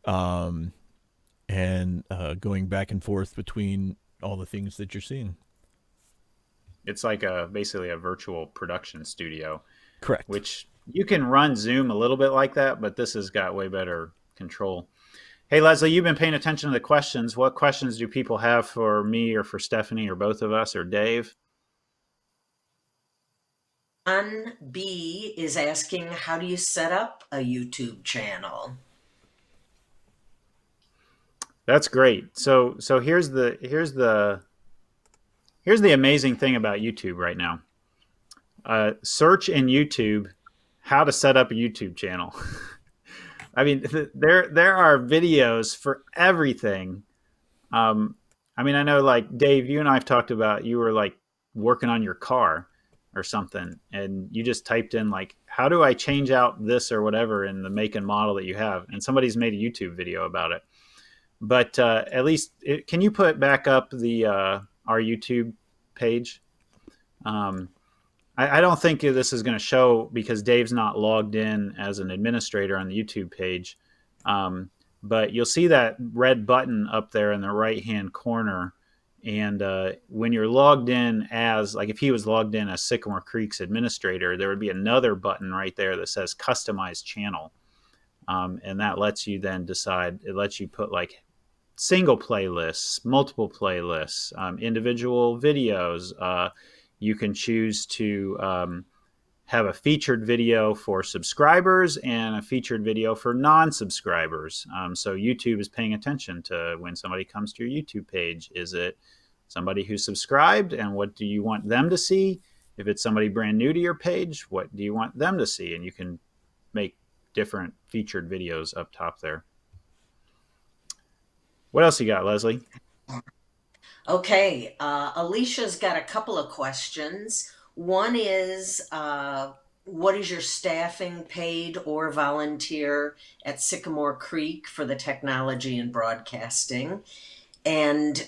and going back and forth between all the things that you're seeing. It's like basically a virtual production studio. Correct. Which you can run Zoom a little bit like that, but this has got way better control. Hey, Leslie, you've been paying attention to the questions. What questions do people have for me or for Stephanie or both of us or Dave? John B is asking, how do you set up a YouTube channel? That's great. So here's the amazing thing about YouTube right now. Search in YouTube how to set up a YouTube channel. I mean, there are videos for everything. I mean, I know, like, Dave, you and I have talked about, you were like working on your car or something, and you just typed in like, how do I change out this or whatever in the make and model that you have, and somebody's made a YouTube video about it. But at least, can you put back up the our YouTube page? I don't think this is going to show because Dave's not logged in as an administrator on the YouTube page. But you'll see that red button up there in the right-hand corner. And when you're logged in as, like if he was logged in as Sycamore Creek's administrator, there would be another button right there that says Customize Channel. And that lets you then decide, it lets you put like single playlists, multiple playlists, individual videos. You can choose to have a featured video for subscribers and a featured video for non-subscribers. So YouTube is paying attention to when somebody comes to your YouTube page. Is it somebody who's subscribed, and what do you want them to see? If it's somebody brand new to your page, what do you want them to see? And you can make different featured videos up top there. What else you got, Leslie? Okay, Alicia's got a couple of questions. One is, what is your staffing, paid or volunteer, at Sycamore Creek for the technology and broadcasting? And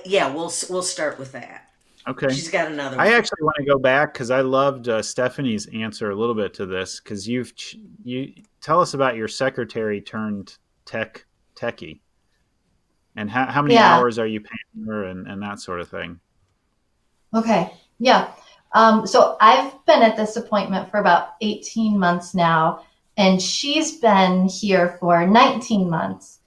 yeah, we'll start with that. Okay. She's got another I one. actually want to go back because I loved Stephanie's answer a little bit to this, because you tell us about your secretary turned techie. And how many hours are you paying her and that sort of thing? Okay. Yeah. So I've been at this appointment for about 18 months now, and she's been here for 19 months.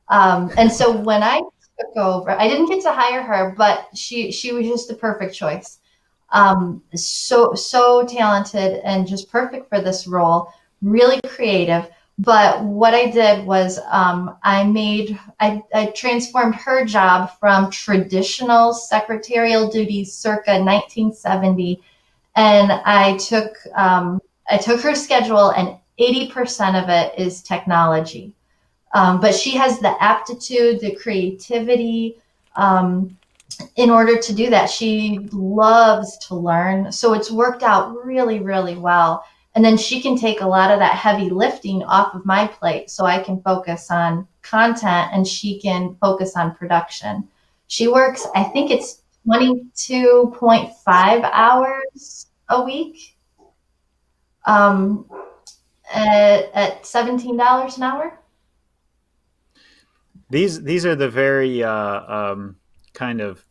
And so when I took over, I didn't get to hire her, but she was just the perfect choice. So talented and just perfect for this role, really creative. But what I did was I transformed her job from traditional secretarial duties circa 1970, and I took her schedule, and 80% of it is technology. But she has the aptitude, the creativity in order to do that. She loves to learn, so it's worked out really, really well. And then she can take a lot of that heavy lifting off of my plate, so I can focus on content and she can focus on production. She works, I think it's 22.5 hours a week. And at $17 an hour. These are the very kind of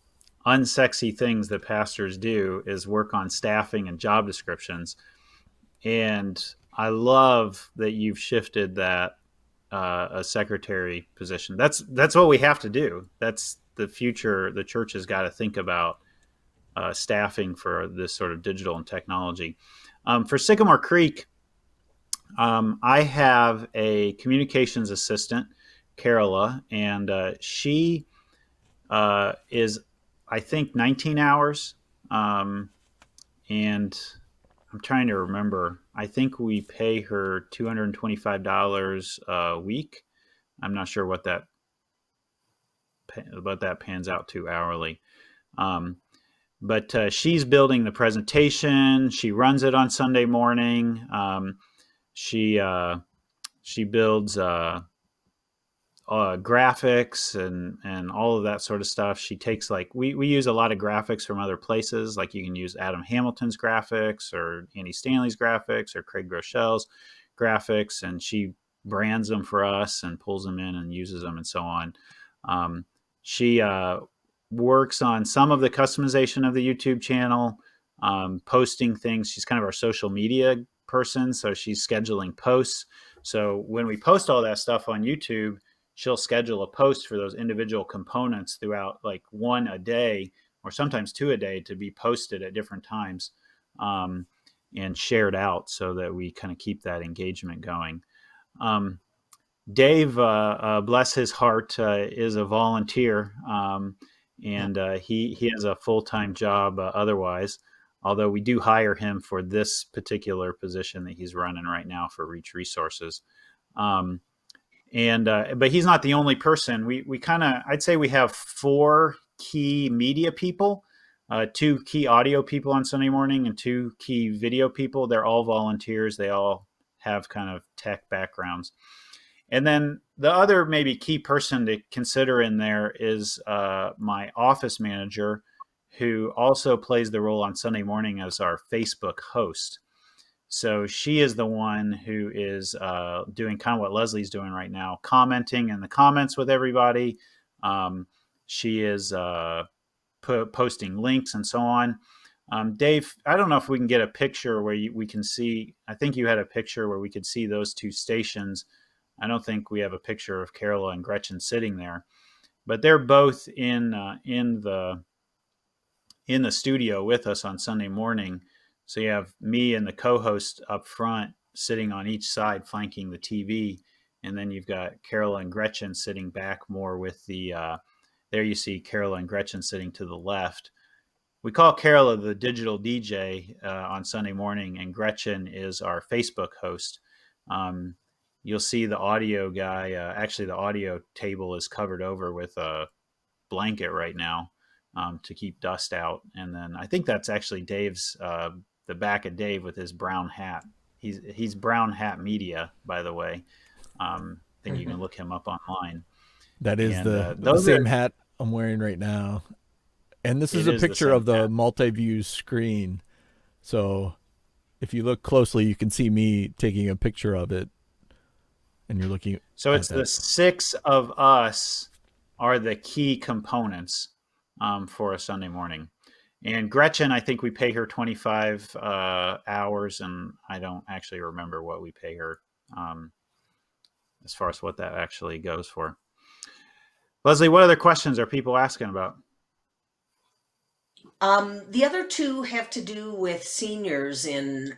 unsexy things that pastors do, is work on staffing and job descriptions. And I love that you've shifted that a secretary position. That's what we have to do. That's the future. The church has got to think about staffing for this sort of digital and technology. For Sycamore Creek, I have a communications assistant, Carola, and she is, I think, 19 hours. And I'm trying to remember. I think we pay her $225 a week. I'm not sure what that pans out to hourly. But she's building the presentation. She runs it on Sunday morning. She builds graphics and all of that sort of stuff. She takes, like, we use a lot of graphics from other places. Like, you can use Adam Hamilton's graphics or Andy Stanley's graphics or Craig Groeschel's graphics, and she brands them for us and pulls them in and uses them and so on. She works on some of the customization of the YouTube channel, posting things. She's kind of our social media person, so she's scheduling posts. So when we post all that stuff on YouTube, she'll schedule a post for those individual components throughout, like, one a day or sometimes two a day, to be posted at different times and shared out, so that we kind of keep that engagement going. Dave, bless his heart, is a volunteer, and he has a full-time job otherwise, although we do hire him for this particular position that he's running right now for Reach Resources. But he's not the only person. We kind of, I'd say we have 4 key media people, 2 key audio people on Sunday morning, and 2 key video people. They're all volunteers. They all have kind of tech backgrounds. And then the other maybe key person to consider in there is my office manager, who also plays the role on Sunday morning as our Facebook host. So she is the one who is doing kind of what Leslie's doing right now, commenting in the comments with everybody. She is posting links and so on. Dave, I don't know if we can get a picture where we can see. I think you had a picture where we could see those 2 stations. I don't think we have a picture of Carola and Gretchen sitting there, but they're both in the studio with us on Sunday morning. So you have me and the co-host up front sitting on each side flanking the TV, and then you've got Carola and Gretchen sitting back more with the there you see Carola and Gretchen sitting to the left. We call Carola the digital DJ on Sunday morning, and Gretchen is our Facebook host. You'll see the audio guy. Actually, the audio table is covered over with a blanket right now to keep dust out. And then I think that's actually Dave's, the back of Dave with his brown hat. He's Brown Hat Media, by the way. I think you can look him up online. That is the same hat I'm wearing right now. And this is a picture of the multi-view screen. So if you look closely, you can see me taking a picture of it. And you're looking. So it's the 6 of us are the key components for a Sunday morning. And Gretchen, I think we pay her 25 hours, and I don't actually remember what we pay her as far as what that actually goes for. Leslie, what other questions are people asking about? The other 2 have to do with seniors in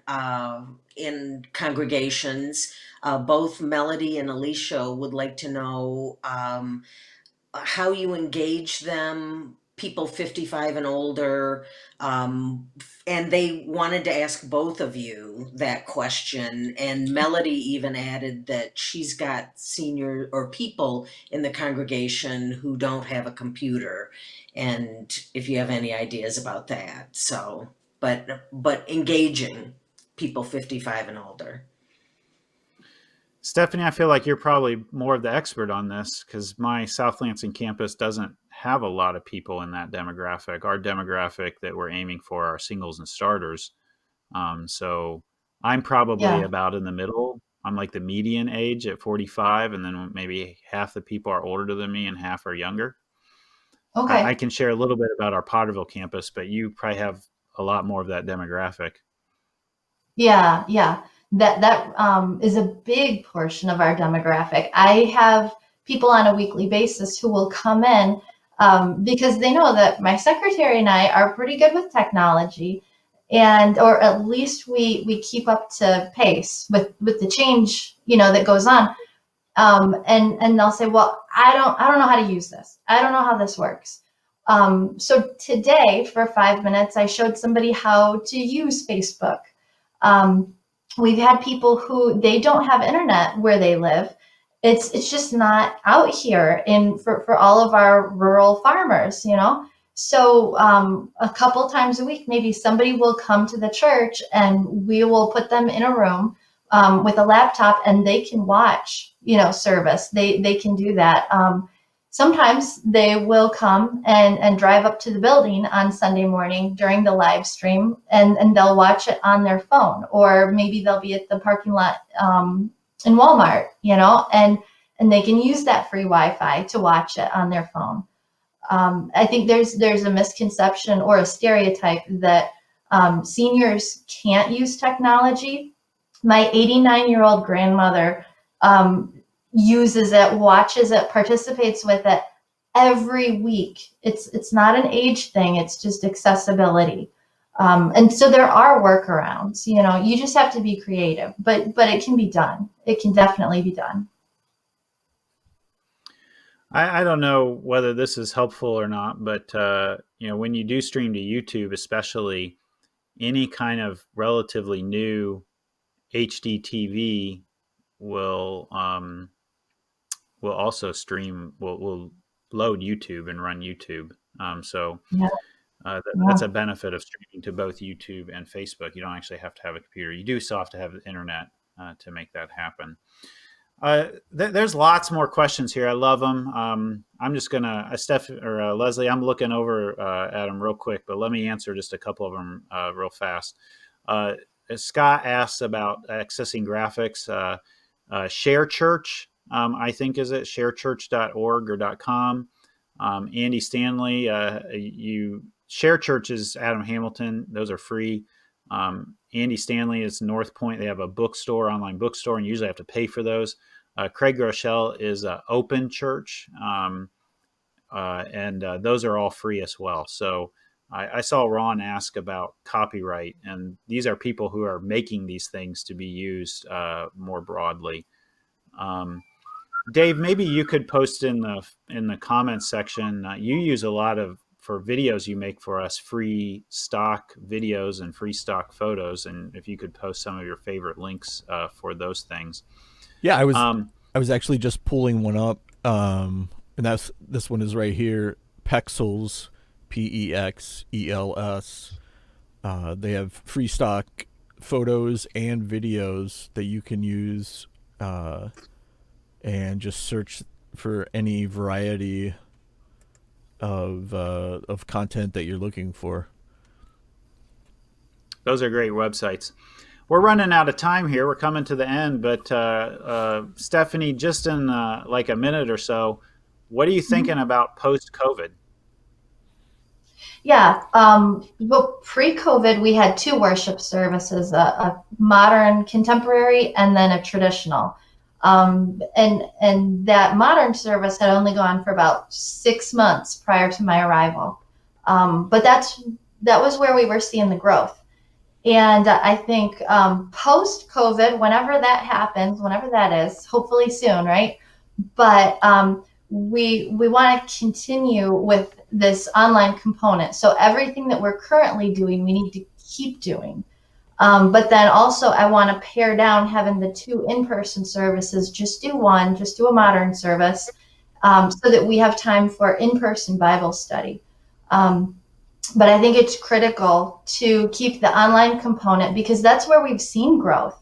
congregations. Both Melody and Alicia would like to know how you engage them, people 55 and older, and they wanted to ask both of you that question. And Melody even added that she's got senior or people in the congregation who don't have a computer, and if you have any ideas about that. So, but engaging people 55 and older. Stephanie, I feel like you're probably more of the expert on this, because my South Lansing campus doesn't have a lot of people in that demographic. Our demographic that we're aiming for are singles and starters. So I'm probably about in the middle I'm like the median age at 45, and then maybe half the people are older than me and half are younger. Okay. I can share a little bit about our Potterville campus, but you probably have a lot more of that demographic. Yeah, yeah. That is a big portion of our demographic. I have people on a weekly basis who will come in because they know that my secretary and I are pretty good with technology, and or at least we keep up to pace with the change, you know, that goes on. And they'll say, well, I don't know how to use this. I don't know how this works. So today for 5 minutes, I showed somebody how to use Facebook. Um, we've had people who they don't have internet where they live. It's just not out here for all of our rural farmers, you know. So a couple times a week, maybe somebody will come to the church and we will put them in a room with a laptop and they can watch, you know, service. They can do that. Sometimes they will come and drive up to the building on Sunday morning during the live stream and they'll watch it on their phone, or maybe they'll be at the parking lot in Walmart, you know, and they can use that free Wi-Fi to watch it on their phone. I think there's a misconception or a stereotype that seniors can't use technology. My 89-year-old grandmother uses it, watches it, participates with it every week. It's not an age thing. It's just accessibility. And so there are workarounds, you know, you just have to be creative, but it can be done. It can definitely be done. I don't know whether this is helpful or not, but you know, when you do stream to YouTube, especially, any kind of relatively new HD TV will also stream, will load YouTube and run YouTube. So Yeah. that's a benefit of streaming to both YouTube and Facebook. You don't actually have to have a computer. You do still have to have the internet to make that happen. There's lots more questions here. I love them. I'm just gonna, Leslie, I'm looking over at them real quick, but let me answer just a couple of them real fast. Scott asks about accessing graphics. Share Church, I think, is it sharechurch.org or .com. Andy Stanley, Share Church is Adam Hamilton. Those are free. Andy Stanley is North Point. They have a bookstore, online bookstore, and usually have to pay for those. Craig Rochelle is Open Church, and those are all free as well. So I saw Ron ask about copyright, and these are people who are making these things to be used more broadly. Dave, maybe you could post in the comments section. You use a lot of, for videos you make for us, free stock videos and free stock photos, and if you could post some of your favorite links for those things. Yeah, I was actually just pulling one up, and this one is right here. Pexels, Pexels. They have free stock photos and videos that you can use, and just search for any variety of content that you're looking for. Those are great websites. We're running out of time here. We're coming to the end, but Stephanie, just in like a minute or so, what are you thinking about post-COVID? Yeah. Well, pre-COVID, we had two worship services, a modern contemporary and then a traditional. And that modern service had only gone for about 6 months prior to my arrival. But that was where we were seeing the growth. And I think post-COVID, whenever that happens, whenever that is, hopefully soon, right? But we want to continue with this online component. So everything that we're currently doing, we need to keep doing. But then also I want to pare down having the two in-person services, just do a modern service, so that we have time for in-person Bible study. But I think it's critical to keep the online component because that's where we've seen growth.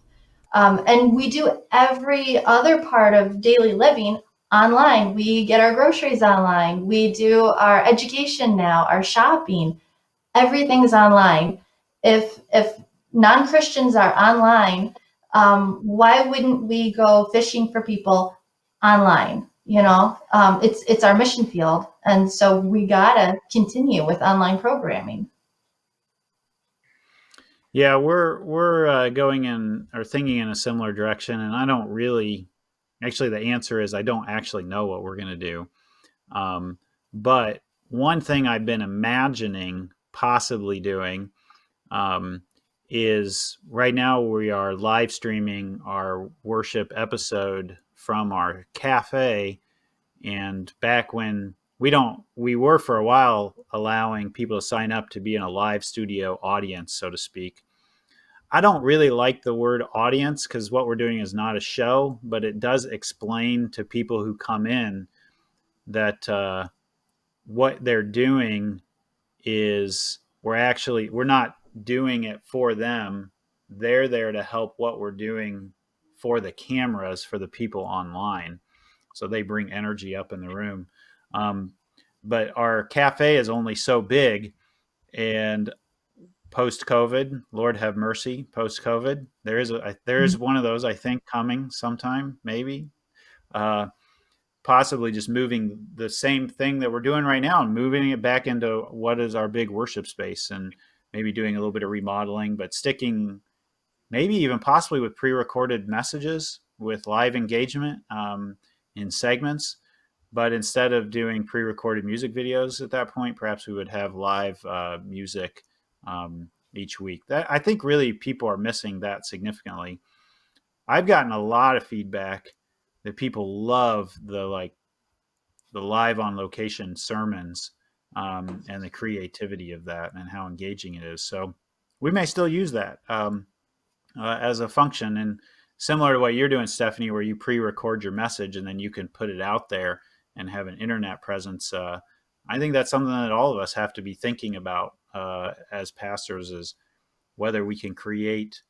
And we do every other part of daily living online. We get our groceries online. We do our education now, our shopping, everything's online. If non-Christians are online, why wouldn't we go fishing for people online? It's our mission field, and so we gotta continue with online programming. Yeah, we're going in or thinking in a similar direction, and I don't really. Actually, the answer is I don't actually know what we're going to do. But one thing I've been imagining possibly doing is right now we are live streaming our worship episode from our cafe. And back when we were for a while allowing people to sign up to be in a live studio audience, so to speak. I don't really like the word audience because what we're doing is not a show, but it does explain to people who come in that what they're doing is we're not doing it for them. They're there to help what we're doing for the cameras for the people online. So they bring energy up in the room. But our cafe is only so big, and post-COVID, Lord have mercy, post-COVID, there is one of those, I think, coming sometime, maybe. Possibly just moving the same thing that we're doing right now and moving it back into what is our big worship space, and maybe doing a little bit of remodeling, but sticking maybe even possibly with pre-recorded messages with live engagement in segments. But instead of doing pre-recorded music videos at that point, perhaps we would have live music each week. That I think really people are missing that significantly. I've gotten a lot of feedback that people love the live on location sermons and the creativity of that and how engaging it is. So we may still use that as a function, and similar to what you're doing, Stephanie, where you pre-record your message and then you can put it out there and have an internet presence. I think that's something that all of us have to be thinking about as pastors, is whether we can create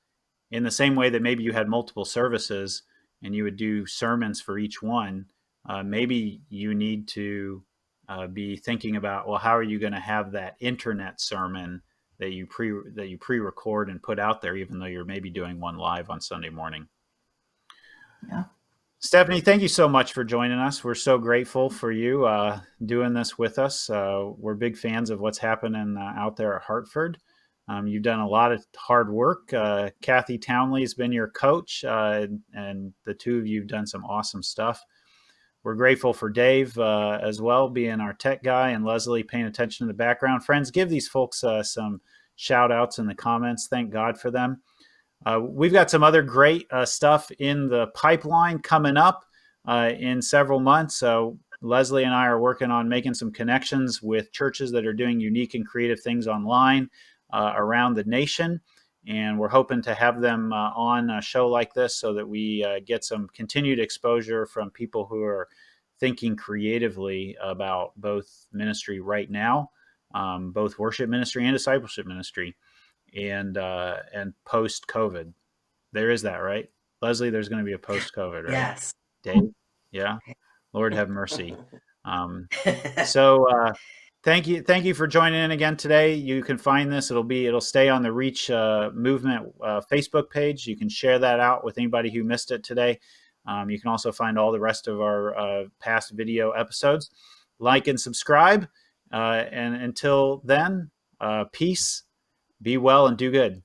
in the same way that maybe you had multiple services and you would do sermons for each one. Maybe you need to be thinking about, well, how are you going to have that internet sermon that you pre-record and put out there, even though you're maybe doing one live on Sunday morning. Yeah. Stephanie, thank you so much for joining us. We're so grateful for you doing this with us. We're big fans of what's happening out there at Hartford. You've done a lot of hard work. Kathy Townley has been your coach, and the two of you have done some awesome stuff. We're grateful for Dave as well, being our tech guy, and Leslie paying attention to the background. Friends, give these folks some shout outs in the comments. Thank God for them. We've got some other great stuff in the pipeline coming up in several months. So Leslie and I are working on making some connections with churches that are doing unique and creative things online around the nation. And we're hoping to have them on a show like this so that we get some continued exposure from people who are thinking creatively about both ministry right now, both worship ministry and discipleship ministry, and post-COVID. There is that, right? Leslie, there's going to be a post-COVID, right? Yes. Dave? Yeah. Lord have mercy. So thank you for joining in again today. You can find this. It'll stay on the Reach Movement Facebook page. You can share that out with anybody who missed it today. You can also find all the rest of our past video episodes. Like and subscribe. And until then, peace, be well, and do good.